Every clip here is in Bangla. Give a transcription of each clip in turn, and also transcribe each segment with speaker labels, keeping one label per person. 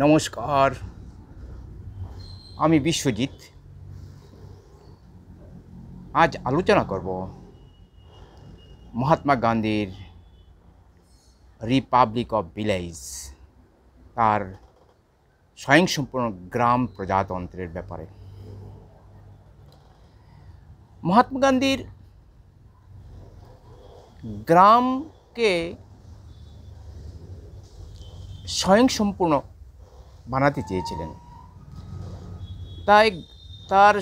Speaker 1: নমস্কার, আমি বিশ্বজিৎ। আজ আলোচনা করব মহাত্মা গান্ধীর রিপাবলিক অফ ভিলেজ, তার স্বয়ংসম্পূর্ণ গ্রাম প্রজাতন্ত্রের ব্যাপারে। মহাত্মা গান্ধীর গ্রামকে স্বয়ংসম্পূর্ণ বানাতে চেয়েছিলেন। তাই তার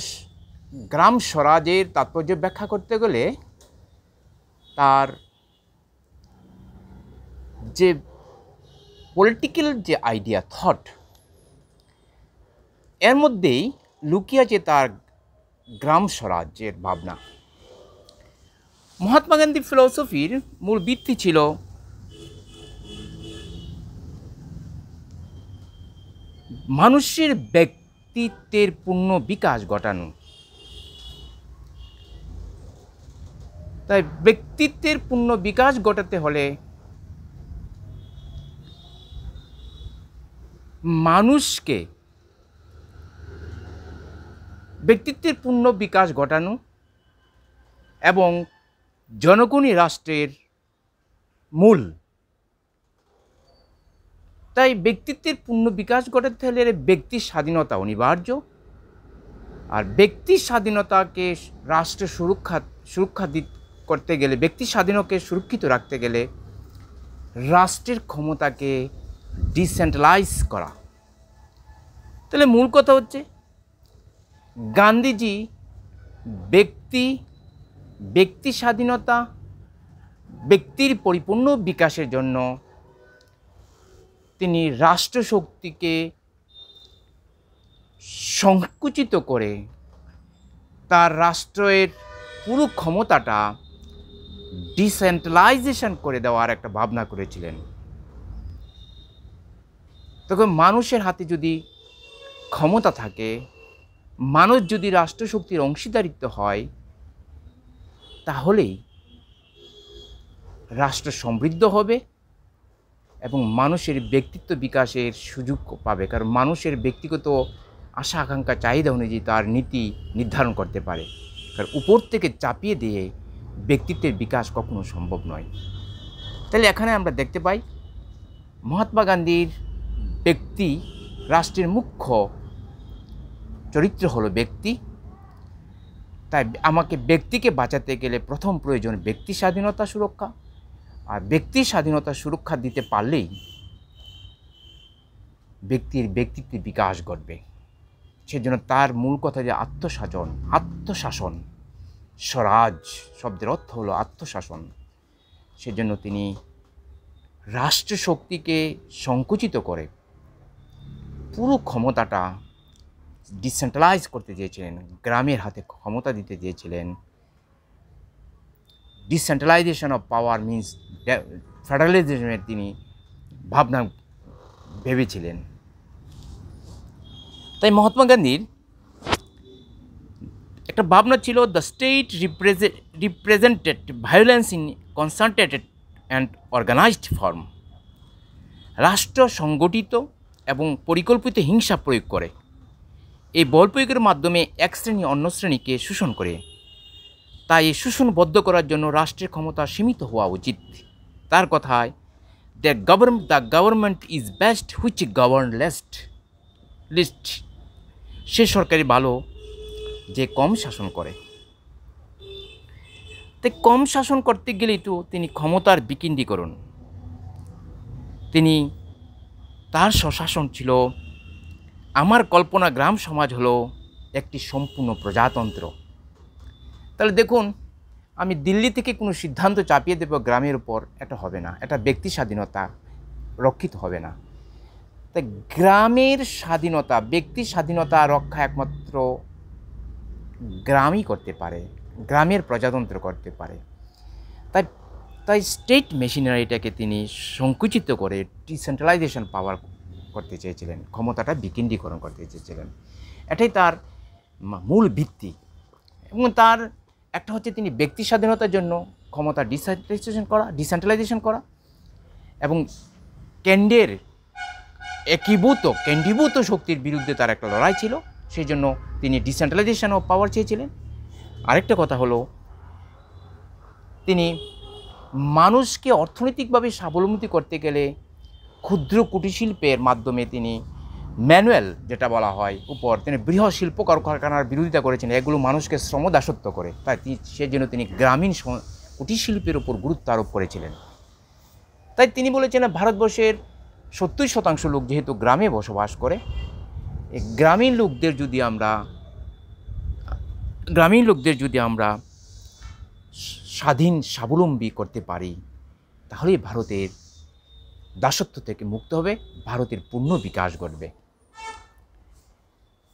Speaker 1: গ্রাম স্বরাজের তাৎপর্য ব্যাখ্যা করতে গেলে তার যে পলিটিক্যাল যে আইডিয়া থট, এর মধ্যেই লুকিয়ে আছে তার গ্রাম স্বরাজ্যের ভাবনা। মহাত্মা গান্ধীর ফিলসফির মূল ভিত্তি ছিল মানুষের ব্যক্তিত্বের পূর্ণ বিকাশ ঘটানো। তাই ব্যক্তিত্বের পূর্ণ বিকাশ ঘটাতে হলে মানুষকে ব্যক্তিত্বের পূর্ণ বিকাশ ঘটানো এবং জনগণই রাষ্ট্রের মূল। তাই ব্যক্তিত্বের পূর্ণ বিকাশ ঘটাতে হলে ব্যক্তির স্বাধীনতা অনিবার্য, আর ব্যক্তির স্বাধীনতাকে রাষ্ট্র সুরক্ষা করতে গেলে, ব্যক্তির স্বাধীনতাকে সুরক্ষিত রাখতে গেলে রাষ্ট্রের ক্ষমতাকে ডিসেন্ট্রালাইজ করা। তাহলে মূল কথা হচ্ছে গান্ধীজি ব্যক্তি স্বাধীনতা, ব্যক্তির পরিপূর্ণ বিকাশের জন্য তিনি রাষ্ট্রশক্তিকে সংকুচিত করে তার রাষ্ট্রের পুরো ক্ষমতাটা ডিসেন্ট্রালাইজেশন করে দেওয়ার একটা ভাবনা করেছিলেন। তখন মানুষের হাতে যদি ক্ষমতা থাকে, মানুষ যদি রাষ্ট্রশক্তির অংশীদারিত্ব হয়, তাহলেই রাষ্ট্র সমৃদ্ধ হবে এবং মানুষের ব্যক্তিত্ব বিকাশের সুযোগ পাবে। কারণ মানুষের ব্যক্তিগত আশা আকাঙ্ক্ষা চাহিদা অনুযায়ী তার নীতি নির্ধারণ করতে পারে। কারণ উপর থেকে চাপিয়ে দিয়ে ব্যক্তিত্বের বিকাশ কখনো সম্ভব নয়। তাহলে এখানে আমরা দেখতে পাই মহাত্মা গান্ধীর ব্যক্তি, রাষ্ট্রের মুখ্য চরিত্র হলো ব্যক্তি। তাই আমাকে ব্যক্তিকে বাঁচাতে গেলে প্রথম প্রয়োজন ব্যক্তি স্বাধীনতা সুরক্ষা, আর ব্যক্তির স্বাধীনতা সুরক্ষা দিতে পারলেই ব্যক্তির ব্যক্তিত্বের বিকাশ ঘটবে। সেজন্য তার মূল কথা যে আত্মশাসন। স্বরাজ শব্দের অর্থ হলো আত্মশাসন। সেজন্য তিনি রাষ্ট্রশক্তিকে সংকুচিত করে পুরো ক্ষমতাটা ডিসেন্ট্রালাইজ করতে চেয়েছিলেন, গ্রামের হাতে ক্ষমতা দিতে চেয়েছিলেন। ডিসেন্ট্রালাইজেশন অফ পাওয়ার মিন্স ফেডারালিজমের তিনি ভাবনা ভেবেছিলেন। তাই মহাত্মা গান্ধীর একটা ভাবনা ছিল the state represented violence in concentrated and organised form. রাষ্ট্র সংগঠিত এবং পরিকল্পিত হিংসা প্রয়োগ করে। এই বল প্রয়োগের মাধ্যমে এক শ্রেণী অন্য শ্রেণীকে শোষণ করে। তাই এই শোষণ বদ্ধ করার জন্য রাষ্ট্রের ক্ষমতা সীমিত হওয়া উচিত। তার কথায় the government is best which govern least. সে সরকারি ভালো যে কম শাসন করে। তাই কম শাসন করতে গেলেই তো তিনি ক্ষমতার বিকেন্দ্রীকরণ। তিনি তার স্বশাসন ছিল, আমার কল্পনা গ্রাম সমাজ হলো একটি সম্পূর্ণ প্রজাতন্ত্র। তাহলে দেখুন, আমি দিল্লি থেকে কোনো সিদ্ধান্ত চাপিয়ে দেব গ্রামের উপর, এটা হবে না। এটা ব্যক্তি স্বাধীনতা রক্ষিত হবে না। তাই গ্রামের স্বাধীনতা, ব্যক্তি স্বাধীনতা রক্ষা একমাত্র গ্রামই করতে পারে, গ্রামের প্রজাতন্ত্র করতে পারে। তাই স্টেট মেশিনারিটাকে তিনি সংকুচিত করে ডিসেন্ট্রালাইজেশন পাওয়ার করতে চেয়েছিলেন, ক্ষমতাটা বিকেন্দ্রীকরণ করতে চেয়েছিলেন। এটাই তার মূল ভিত্তি। এবং তার একটা হচ্ছে তিনি ব্যক্তি স্বাধীনতার জন্য ক্ষমতা ডিসেন্ট্রালাইজেশন করা এবং কেন্দ্রের কেন্দ্রীভূত শক্তির বিরুদ্ধে তার একটা লড়াই ছিল, সেই জন্য তিনি ডিসেন্ট্রালাইজেশন অফ পাওয়ার চেয়েছিলেন। আরেকটা কথা হলো, তিনি মানুষকে অর্থনৈতিকভাবে স্বাবলম্বী করতে গেলে ক্ষুদ্র কুটিরশিল্পের মাধ্যমে তিনি ম্যানুয়াল যেটা বলা হয় উপর, তিনি বৃহৎ শিল্প কারখানার বিরোধিতা করেছেন, এগুলো মানুষকে শ্রমদাসত্ব করে, তাই সেজন্য তিনি গ্রামীণ কুটিরশিল্পের উপর গুরুত্ব আরোপ করেছিলেন। তাই তিনি বলেছেন ভারতবর্ষের 70% লোক যেহেতু গ্রামে বসবাস করে, এই গ্রামীণ লোকদের যদি আমরা স্বাধীন স্বাবলম্বী করতে পারি, তাহলেই ভারতের দাসত্ব থেকে মুক্ত হবে, ভারতের পূর্ণ বিকাশ ঘটবে।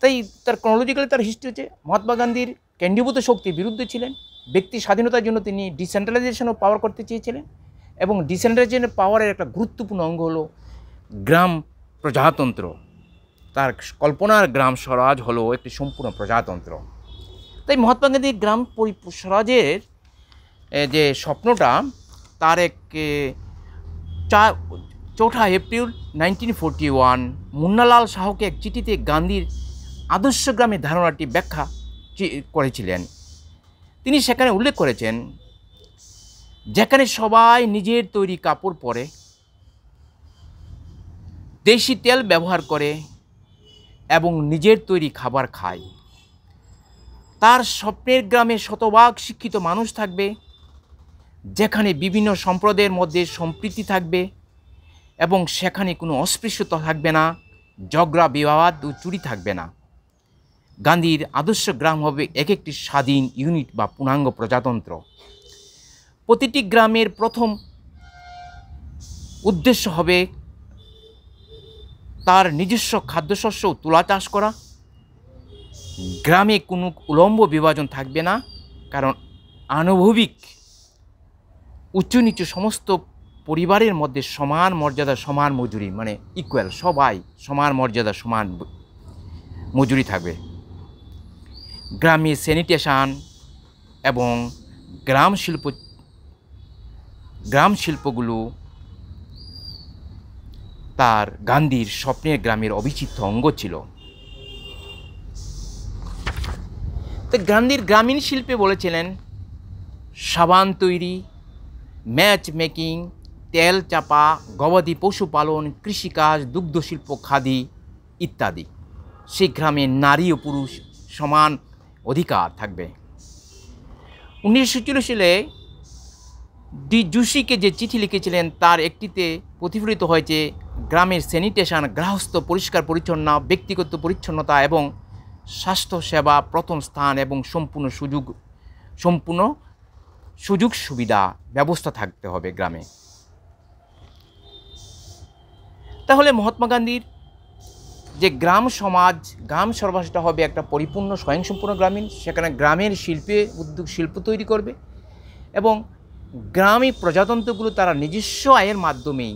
Speaker 1: তাই তার ক্রনোলজিক্যালি তার হিস্ট্রি হচ্ছে, মহাত্মা গান্ধীর কেন্দ্রীভূত শক্তির বিরুদ্ধে ছিলেন, ব্যক্তি স্বাধীনতার জন্য তিনি ডিসেন্ট্রালাইজেশন অফ পাওয়ার করতে চেয়েছিলেন, এবং ডিসেন্ট্রালাইজেশন পাওয়ারের একটা গুরুত্বপূর্ণ অঙ্গ হলো গ্রাম প্রজাতন্ত্র। তার কল্পনার গ্রাম স্বরাজ হলো একটি সম্পূর্ণ প্রজাতন্ত্র। তাই মহাত্মা গান্ধীর গ্রাম স্বরাজের যে স্বপ্নটা, তার 4 এপ্রিল 1941 মুন্নালাল শাহকে এক চিঠিতে গান্ধীর আদর্শ গ্রামের ধারণাটি ব্যাখ্যা করেছিলেন। তিনি সেখানে উল্লেখ করেছেন, যেখানে সবাই নিজের তৈরি কাপড় পরে, দেশি তেল ব্যবহার করে এবং নিজের তৈরি খাবার খায়, তার স্বপ্নের গ্রামে শতভাগ শিক্ষিত মানুষ থাকবে, যেখানে বিভিন্ন সম্প্রদায়ের মধ্যে সম্প্রীতি থাকবে এবং সেখানে কোনো অস্পৃশ্যতা থাকবে না, ঝগড়া বিবাদ ও চুরি থাকবে না। গান্ধীর আদর্শ গ্রাম হবে একটি স্বাধীন ইউনিট বা পূর্ণাঙ্গ প্রজাতন্ত্র। প্রতিটি গ্রামের প্রথম উদ্দেশ্য হবে তার নিজস্ব খাদ্যশস্য ও তুলা চাষ করা। গ্রামে কোনো উলম্ব বিভাজন থাকবে না, কারণ আনুভবিক উচ্চ নিচু সমস্ত পরিবারের মধ্যে সমান মর্যাদা সমান মজুরি, মানে ইকুয়াল, সবাই সমান মর্যাদা সমান মজুরি থাকবে। গ্রামে স্যানিটেশন এবং গ্রাম শিল্পগুলো তার গান্ধীর স্বপ্নের গ্রামের অবিচ্ছেদ্য অঙ্গ ছিল। তো গান্ধীর গ্রামীণ শিল্পে বলেছিলেন সাবান তৈরি, ম্যাচ মেকিং, তেল চাপা, গবাদি পশুপালন, কৃষিকাজ, দুগ্ধশিল্প, খাদি ইত্যাদি। সেই গ্রামে নারী ও পুরুষ সমান অধিকার থাকবে। 1940 সালে ডি জোশীকে যে চিঠি লিখেছিলেন, তার একটিতে প্রতিফলিত হয়েছে গ্রামের স্যানিটেশন, গৃহস্থ পরিষ্কার পরিচ্ছন্ন, ব্যক্তিগত পরিচ্ছন্নতা এবং স্বাস্থ্যসেবা প্রথম স্থান এবং সম্পূর্ণ সুযোগ সুবিধা ব্যবস্থা থাকতে হবে গ্রামে। তাহলে মহাত্মা গান্ধীর যে গ্রাম সমাজটা হবে একটা পরিপূর্ণ স্বয়ংসম্পূর্ণ গ্রামীণ, সেখানে গ্রামের শিল্প তৈরি করবে এবং গ্রামী প্রজাতন্ত্রগুলো তারা নিজস্ব আয়ের মাধ্যমেই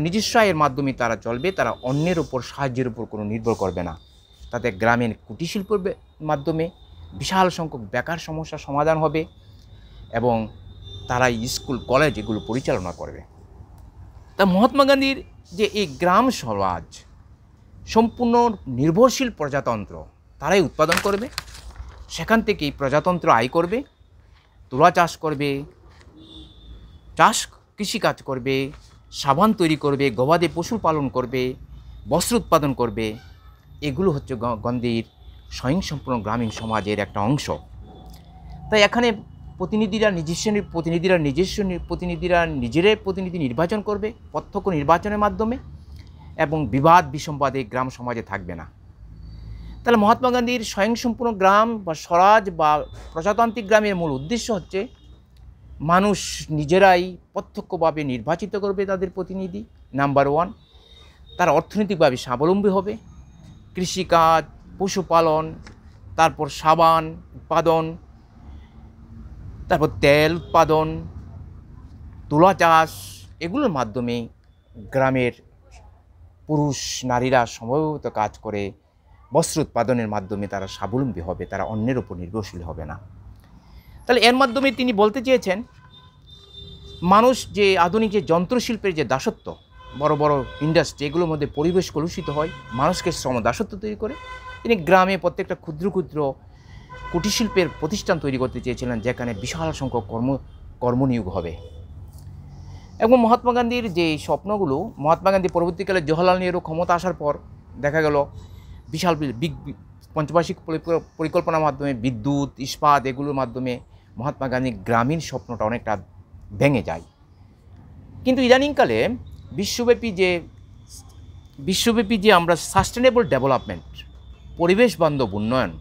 Speaker 1: নিজস্ব আয়ের মাধ্যমে তারা চলবে, তারা অন্যের উপর সাহায্যের উপর কোনো নির্ভর করবে না। তাতে গ্রামের কুটির শিল্পের মাধ্যমে বিশাল সংখ্যক বেকার সমস্যার সমাধান হবে এবং তারা স্কুল কলেজ এগুলো পরিচালনা করবে। তা মহাত্মা গান্ধীর যে এই গ্রাম সমাজ সম্পূর্ণ নির্ভরশীল প্রজাতন্ত্র তারাই উৎপাদন করবে, সেখান থেকেই প্রজাতন্ত্র আয় করবে, তুলা চাষ করবে, কৃষিকাজ করবে, সাবান তৈরি করবে, গবাদি পশু পালন করবে, বস্ত্র উৎপাদন করবে। এগুলো হচ্ছে গান্ধীর স্বয়ংসম্পূর্ণ গ্রামীণ সমাজের একটা অংশ। তাই এখানে নিজেরাই প্রতিনিধি নির্বাচন করবে প্রত্যক্ষ নির্বাচনের মাধ্যমে এবং বিবাদ বিসম্বাদে গ্রাম সমাজে থাকবে না। তাহলে মহাত্মা গান্ধীর স্বয়ংসম্পূর্ণ গ্রাম বা স্বরাজ বা প্রজাতান্ত্রিক গ্রামের মূল উদ্দেশ্য হচ্ছে মানুষ নিজেরাই প্রত্যক্ষভাবে নির্বাচিত করবে তাদের প্রতিনিধি, নাম্বার 1। তারা অর্থনৈতিকভাবে স্বাবলম্বী হবে, কৃষিকাজ, পশুপালন, তারপর সাবান উৎপাদন, তারপর তেল উৎপাদন, তুলা চাষ, এগুলোর মাধ্যমে গ্রামের পুরুষ নারীরা সমবেত কাজ করে বস্ত্র উৎপাদনের মাধ্যমে তারা স্বাবলম্বী হবে, তারা অন্যের উপর নির্ভরশীল হবে না। তাহলে এর মাধ্যমে তিনি বলতে চেয়েছেন মানুষ যে আধুনিক যে যন্ত্রশিল্পের যে দাসত্ব বড় বড় ইন্ডাস্ট্রি এগুলোর মধ্যে পরিবেশ কলুষিত হয়, মানুষকে শ্রমদাসত্ব তৈরি করে। তিনি গ্রামে প্রত্যেকটা ক্ষুদ্র ক্ষুদ্র কুটিরশিল্পের প্রতিষ্ঠান তৈরি করতে চেয়েছিলেন, যেখানে বিশাল সংখ্যক কর্মনিয়োগ হবে। এবং মহাত্মা গান্ধীর যে স্বপ্নগুলো, মহাত্মা গান্ধী পরবর্তীকালে জওহরলাল নেহরু ক্ষমতা আসার পর দেখা গেল বিশাল পঞ্চবার্ষিক পরিকল্পনার মাধ্যমে বিদ্যুৎ, ইস্পাত এগুলোর মাধ্যমে মহাত্মা গান্ধীর গ্রামীণ স্বপ্নটা অনেকটা ভেঙে যায়। কিন্তু ইদানিংকালে বিশ্বব্যাপী যে আমরা সাস্টেনেবল ডেভেলপমেন্ট, পরিবেশ বান্ধব উন্নয়ন,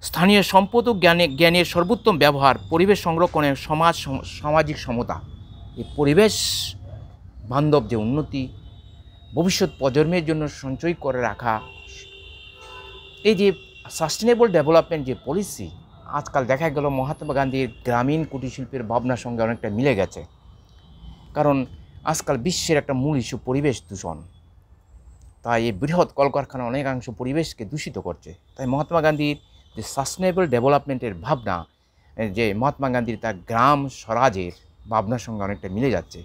Speaker 1: স্থানীয় সম্পদ ও জ্ঞানের সর্বোত্তম ব্যবহার, পরিবেশ সংরক্ষণের সামাজিক সমতা, এই পরিবেশ বান্ধব যে উন্নতি, ভবিষ্যৎ প্রজন্মের জন্য সঞ্চয় করে রাখা, এই যে সাস্টেনেবল ডেভেলপমেন্ট যে পলিসি, আজকাল দেখা গেল মহাত্মা গান্ধীর গ্রামীণ কুটিরশিল্পের ভাবনার সঙ্গে অনেকটা মিলে গেছে। কারণ আজকাল বিশ্বের একটা মূল ইস্যু পরিবেশ দূষণ। তাই এই বৃহৎ কলকারখানা অনেকাংশ পরিবেশকে দূষিত করছে। তাই মহাত্মা গান্ধীর যে সাস্টেনেবল ডেভেলপমেন্টের ভাবনা, যে মহাত্মা গান্ধীর তার গ্রাম স্বরাজের ভাবনার সঙ্গে অনেকটা মিলে যাচ্ছে।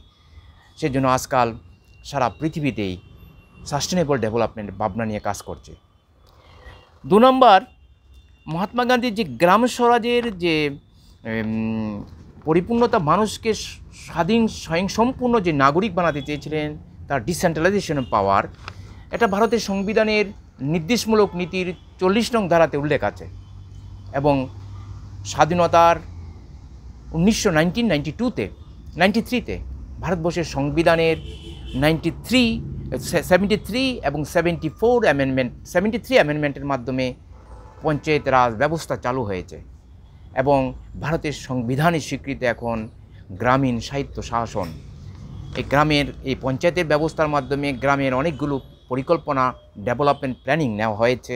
Speaker 1: সেজন্য আজকাল সারা পৃথিবীতেই সাস্টেনেবল ডেভেলপমেন্ট ভাবনা নিয়ে কাজ করছে। 2 নম্বর, মহাত্মা গান্ধীর যে গ্রাম স্বরাজের যে পরিপূর্ণতা, মানুষকে স্বাধীন স্বয়ংসম্পূর্ণ যে নাগরিক বানাতে চেয়েছিলেন, তার ডিসেন্ট্রালাইজেশন পাওয়ার, এটা ভারতের সংবিধানের নির্দেশমূলক নীতির 40 নং ধারাতে উল্লেখ আছে। এবং স্বাধীনতার 1993-তে ভারতবর্ষের সংবিধানের 73 এবং 74 অ্যামেন্ডমেন্ট, 73 অ্যামেন্ডমেন্টের মাধ্যমে পঞ্চায়েত রাজ ব্যবস্থা চালু হয়েছে। এবং ভারতের সংবিধানের স্বীকৃতি এখন গ্রামীণ সাহিত্য শাসন। এই পঞ্চায়েতের ব্যবস্থার মাধ্যমে গ্রামের অনেকগুলো পরিকল্পনা, ডেভেলপমেন্ট প্ল্যানিং নেওয়া হয়েছে,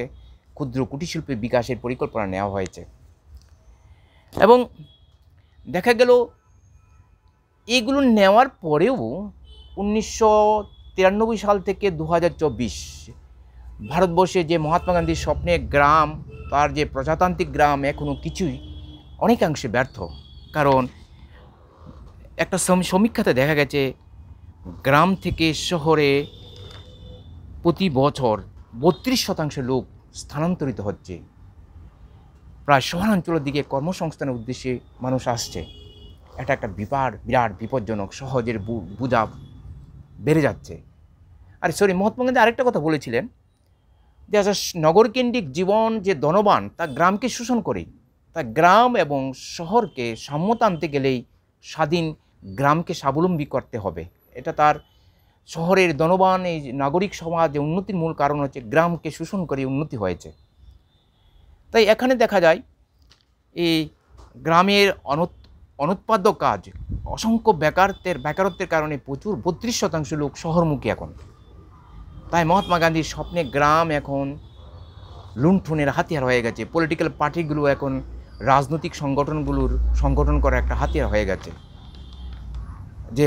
Speaker 1: ক্ষুদ্র কুটিরশিল্পের বিকাশের পরিকল্পনা নেওয়া হয়েছে। এবং দেখা গেল এগুলো নেওয়ার পরেও 1993 সাল থেকে 2024 ভারতবর্ষে যে মহাত্মা গান্ধীর স্বপ্নের গ্রাম, তার যে প্রজাতান্ত্রিক গ্রাম, এখনও কিছুই অনেকাংশে ব্যর্থ। কারণ একটা সমীক্ষাতে দেখা গেছে গ্রাম থেকে শহরে প্রতি বছর 32% লোক স্থানান্তরিত হচ্ছে। প্রায় শহরাঞ্চলের দিকে কর্মসংস্থানের উদ্দেশ্যে মানুষ আসছে। এটা একটা বিরাট বিপজ্জনক, সহজের বোঝা বেড়ে যাচ্ছে। মহাত্মা গান্ধী আরেকটা কথা বলেছিলেন যে নগরকেন্দ্রিক জীবন যে ধনবান, তা গ্রামকে শোষণ করে। তা গ্রাম এবং শহরকে সাম্যতা আনতে গেলেই স্বাধীন গ্রামকে স্বাবলম্বী করতে হবে। এটা তার শহরের ধনবান এই নাগরিক সমাজে উন্নতির মূল কারণ হচ্ছে গ্রামকে শোষণ করে উন্নতি হয়েছে। তাই এখানে দেখা যায় এই গ্রামের অনুৎপাদ্য কাজ, অসংখ্য বেকারত্বের কারণে প্রচুর 32% লোক শহরমুখী এখন। তাই মহাত্মা গান্ধীর স্বপ্নে গ্রাম এখন লুণ্ঠনের হাতিয়ার হয়ে গেছে। পলিটিক্যাল পার্টিগুলো এখন রাজনৈতিক সংগঠন করার একটা হাতিয়ার হয়ে গেছে। যে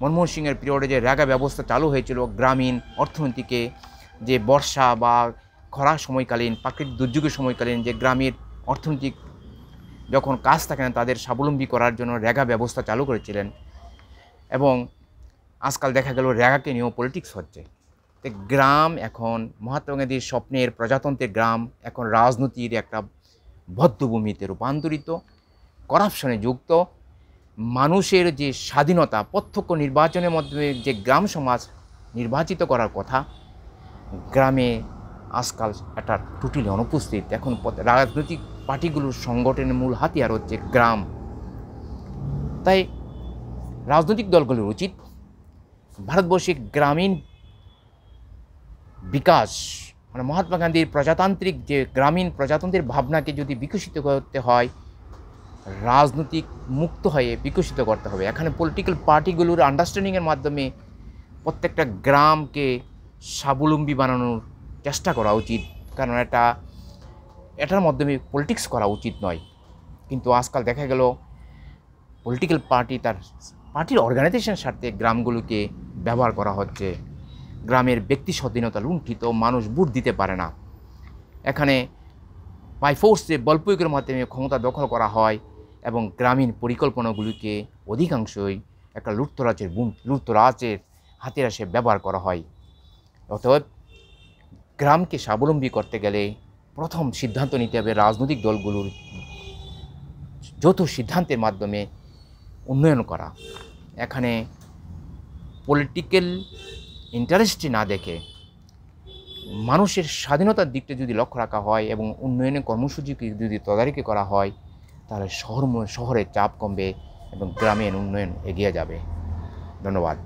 Speaker 1: মনমোহন সিংয়ের পিরিয়ডে যে রেগা ব্যবস্থা চালু হয়েছিল গ্রামীণ অর্থনীতিকে, যে বর্ষা বা খরা সময়কালীন, প্রাকৃতিক দুর্যোগের সময়কালীন যে গ্রামের অর্থনৈতিক যখন কাজ থাকে না, তাদের স্বাবলম্বী করার জন্য রেগা ব্যবস্থা চালু করেছিলেন। এবং আজকাল দেখা গেল রেগাকে নিয়েও পলিটিক্স হচ্ছে। তো গ্রাম এখন মহাত্মা গান্ধীর স্বপ্নের প্রজাতন্ত্রের গ্রাম এখন রাজনীতির একটা বদ্ধভূমিতে রূপান্তরিত, করাপশনে যুক্ত। মানুষের যে স্বাধীনতা, প্রত্যক্ষ নির্বাচনের মাধ্যমে যে গ্রাম সমাজ নির্বাচিত করার কথা, গ্রামে আজকাল এটা টোটালি অনুপস্থিত। এখন রাজনৈতিক পার্টিগুলোর সংগঠনের মূল হাতিয়ার হচ্ছে গ্রাম। তাই রাজনৈতিক দলগুলোর উচিত ভারতবর্ষে গ্রামীণ বিকাশ, মানে মহাত্মা গান্ধীর প্রজাতান্ত্রিক যে গ্রামীণ প্রজাতন্ত্রের ভাবনাকে যদি বিকশিত করতে হয়, রাজনৈতিক মুক্ত হয়ে বিকশিত করতে হবে। এখানে পলিটিক্যাল পার্টিগুলোর আন্ডারস্ট্যান্ডিংয়ের মাধ্যমে প্রত্যেকটা গ্রামকে স্বাবলম্বী বানানোর চেষ্টা করা উচিত। কারণ এটার মাধ্যমে পলিটিক্স করা উচিত নয়। কিন্তু আজকাল দেখা গেল পলিটিক্যাল পার্টি তার পার্টির অর্গানাইজেশনের স্বার্থে গ্রামগুলোকে ব্যবহার করা হচ্ছে। গ্রামের ব্যক্তি স্বাধীনতা লুণ্ঠিত, মানুষ ভোট দিতে পারে না। এখানে বাই ফোর্সে বল প্রয়োগের মাধ্যমে ক্ষমতা দখল করা হয় এবং গ্রামীণ পরিকল্পনাগুলিকে অধিকাংশই একটা লুটতরাজের হাতিয়ার হিসেবে ব্যবহার করা হয়। অতএব গ্রামকে স্বাবলম্বী করতে গেলে প্রথম সিদ্ধান্ত নিতে হবে রাজনৈতিক দলগুলোর যৌথ সিদ্ধান্তের মাধ্যমে উন্নয়ন করা। এখানে পলিটিক্যাল ইন্টারেস্টে না দেখে মানুষের স্বাধীনতার দিকটা যদি লক্ষ্য রাখা হয় এবং উন্নয়নের কর্মসূচিকে যদি তদারকি করা হয়, তাহলে শহরের চাপ কমবে এবং গ্রামের উন্নয়ন এগিয়ে যাবে। ধন্যবাদ।